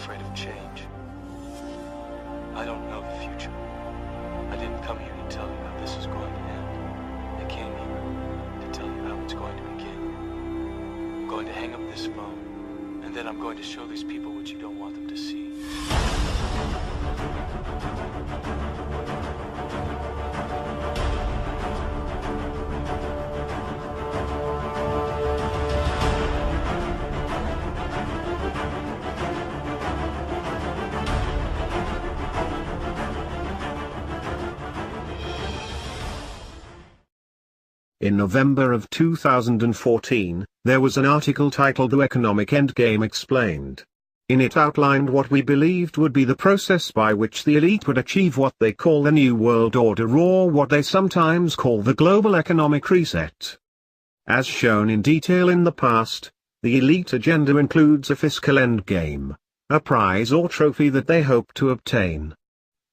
afraid of change. I don't know the future. I didn't come here to tell you how this is going to end. I came here to tell you how it's going to begin. I'm going to hang up this phone, and then I'm going to show these people what you don't want them to see. In November of 2014, there was an article titled "The Economic Endgame Explained." In it outlined what we believed would be the process by which the elite would achieve what they call the New World Order, or what they sometimes call the Global Economic Reset. As shown in detail in the past, the elite agenda includes a fiscal endgame, a prize or trophy that they hope to obtain.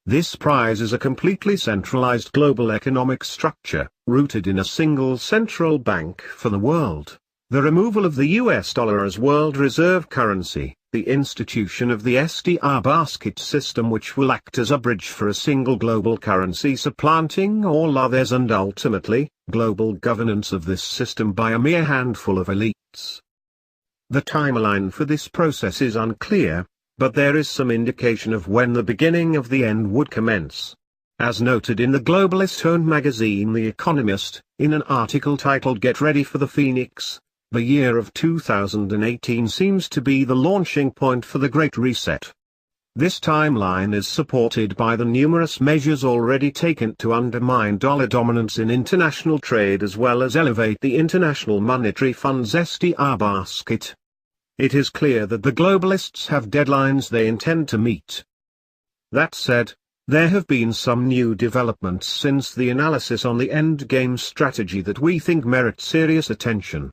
This prize is a completely centralized global economic structure, rooted in a single central bank for the world, the removal of the US dollar as world reserve currency, the institution of the SDR basket system, which will act as a bridge for a single global currency supplanting all others, and ultimately, global governance of this system by a mere handful of elites. The timeline for this process is unclear, but there is some indication of when the beginning of the end would commence. As noted in the globalist-owned magazine The Economist, in an article titled "Get Ready for the Phoenix," the year of 2018 seems to be the launching point for the Great Reset. This timeline is supported by the numerous measures already taken to undermine dollar dominance in international trade, as well as elevate the International Monetary Fund's SDR basket. It is clear that the globalists have deadlines they intend to meet. That said, there have been some new developments since the analysis on the endgame strategy that we think merit serious attention.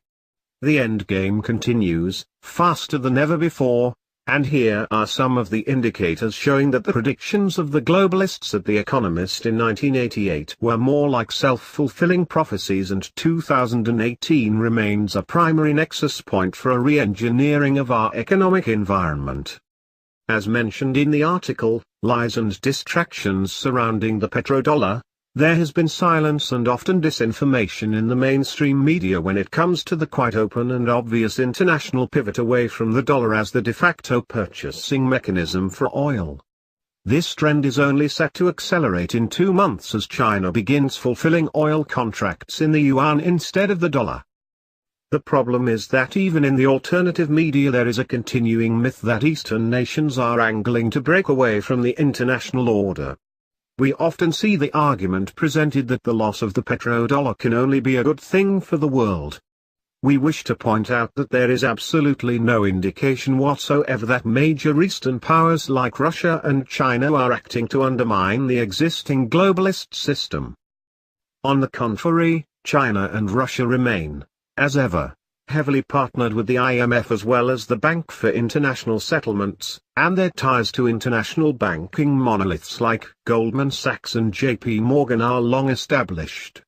The endgame continues, faster than ever before, and here are some of the indicators showing that the predictions of the globalists at The Economist in 1988 were more like self-fulfilling prophecies, and 2018 remains a primary nexus point for a re-engineering of our economic environment. As mentioned in the article, lies and distractions surrounding the petrodollar. There has been silence and often disinformation in the mainstream media when it comes to the quite open and obvious international pivot away from the dollar as the de facto purchasing mechanism for oil. This trend is only set to accelerate in 2 months as China begins fulfilling oil contracts in the yuan instead of the dollar. The problem is that even in the alternative media there is a continuing myth that Eastern nations are angling to break away from the international order. We often see the argument presented that the loss of the petrodollar can only be a good thing for the world. We wish to point out that there is absolutely no indication whatsoever that major Eastern powers like Russia and China are acting to undermine the existing globalist system. On the contrary, China and Russia remain, as ever, heavily partnered with the IMF as well as the Bank for International Settlements, and their ties to international banking monoliths like Goldman Sachs and JP Morgan are long established.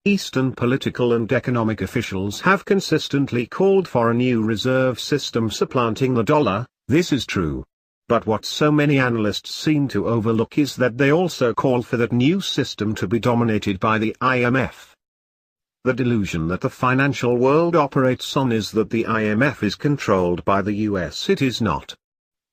Eastern political and economic officials have consistently called for a new reserve system supplanting the dollar. This is true. But what so many analysts seem to overlook is that they also call for that new system to be dominated by the IMF. The delusion that the financial world operates on is that the IMF is controlled by the US. It is not.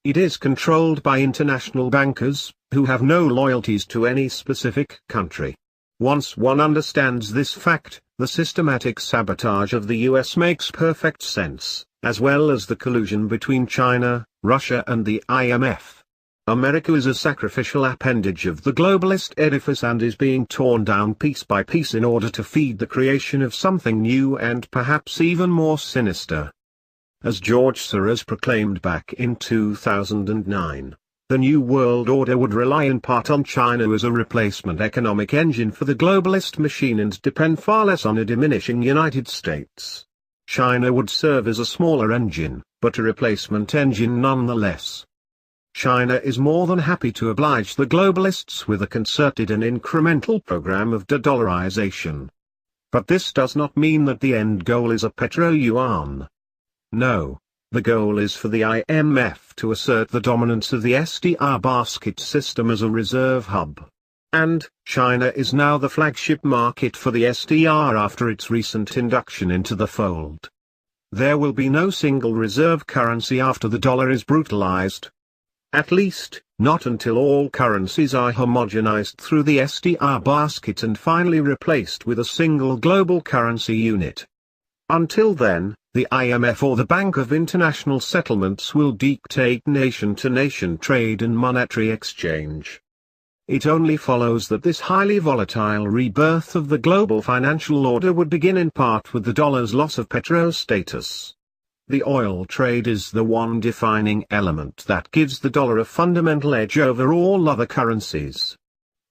It is controlled by international bankers, who have no loyalties to any specific country. Once one understands this fact, the systematic sabotage of the US makes perfect sense, as well as the collusion between China, Russia and the IMF. America is a sacrificial appendage of the globalist edifice and is being torn down piece by piece in order to feed the creation of something new and perhaps even more sinister. As George Soros proclaimed back in 2009, the New World Order would rely in part on China as a replacement economic engine for the globalist machine and depend far less on a diminishing United States. China would serve as a smaller engine, but a replacement engine nonetheless. China is more than happy to oblige the globalists with a concerted and incremental program of de-dollarization. But this does not mean that the end goal is a petro-yuan. No. The goal is for the IMF to assert the dominance of the SDR basket system as a reserve hub. And China is now the flagship market for the SDR after its recent induction into the fold. There will be no single reserve currency after the dollar is brutalized. At least, not until all currencies are homogenized through the SDR basket and finally replaced with a single global currency unit. Until then, the IMF or the Bank of International Settlements will dictate nation-to-nation trade and monetary exchange. It only follows that this highly volatile rebirth of the global financial order would begin in part with the dollar's loss of petrostatus. The oil trade is the one defining element that gives the dollar a fundamental edge over all other currencies.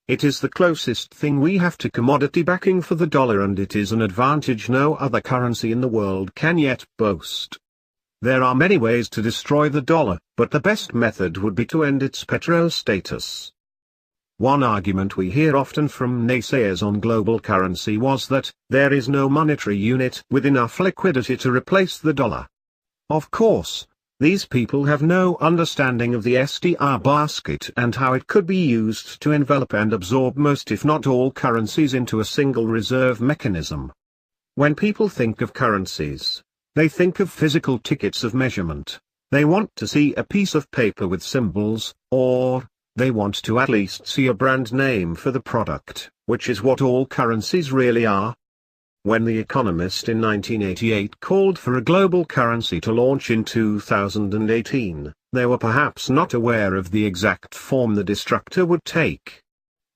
It is the closest thing we have to commodity backing for the dollar, and it is an advantage no other currency in the world can yet boast. There are many ways to destroy the dollar, but the best method would be to end its petrostatus. One argument we hear often from naysayers on global currency was that there is no monetary unit with enough liquidity to replace the dollar. Of course, these people have no understanding of the SDR basket and how it could be used to envelop and absorb most if not all currencies into a single reserve mechanism. When people think of currencies, they think of physical tickets of measurement. They want to see a piece of paper with symbols, or they want to at least see a brand name for the product, which is what all currencies really are. When The Economist in 1988 called for a global currency to launch in 2018, they were perhaps not aware of the exact form the destructor would take.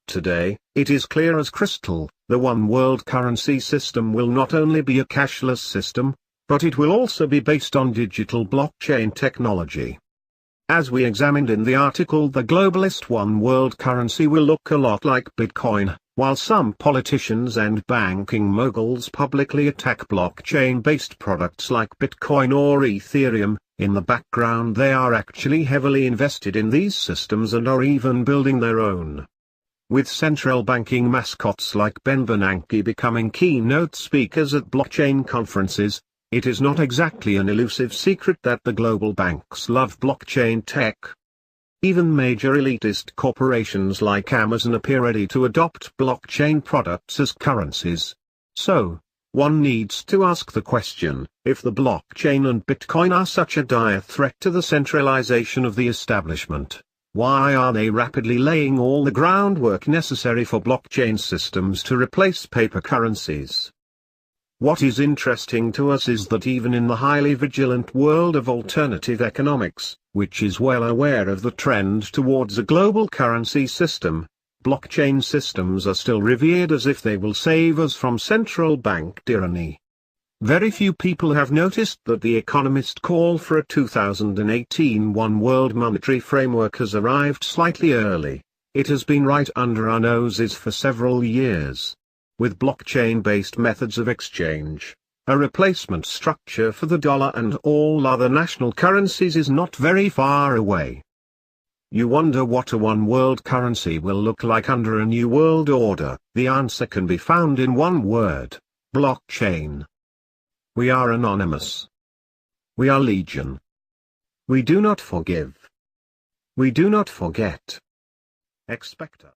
Today, it is clear as crystal, the one world currency system will not only be a cashless system, but it will also be based on digital blockchain technology. As we examined in the article, the globalist one world currency will look a lot like Bitcoin. While some politicians and banking moguls publicly attack blockchain-based products like Bitcoin or Ethereum, in the background they are actually heavily invested in these systems and are even building their own. With central banking mascots like Ben Bernanke becoming keynote speakers at blockchain conferences, it is not exactly an elusive secret that the global banks love blockchain tech. Even major elitist corporations like Amazon appear ready to adopt blockchain products as currencies. So, one needs to ask the question, if the blockchain and Bitcoin are such a dire threat to the centralization of the establishment, why are they rapidly laying all the groundwork necessary for blockchain systems to replace paper currencies? What is interesting to us is that even in the highly vigilant world of alternative economics, which is well aware of the trend towards a global currency system, blockchain systems are still revered as if they will save us from central bank tyranny. Very few people have noticed that the Economist call for a 2018 One World Monetary Framework has arrived slightly early. It has been right under our noses for several years. With blockchain-based methods of exchange, a replacement structure for the dollar and all other national currencies is not very far away. You wonder what a one world currency will look like under a new world order. The answer can be found in one word: blockchain. We are anonymous. We are legion. We do not forgive. We do not forget. Expecto.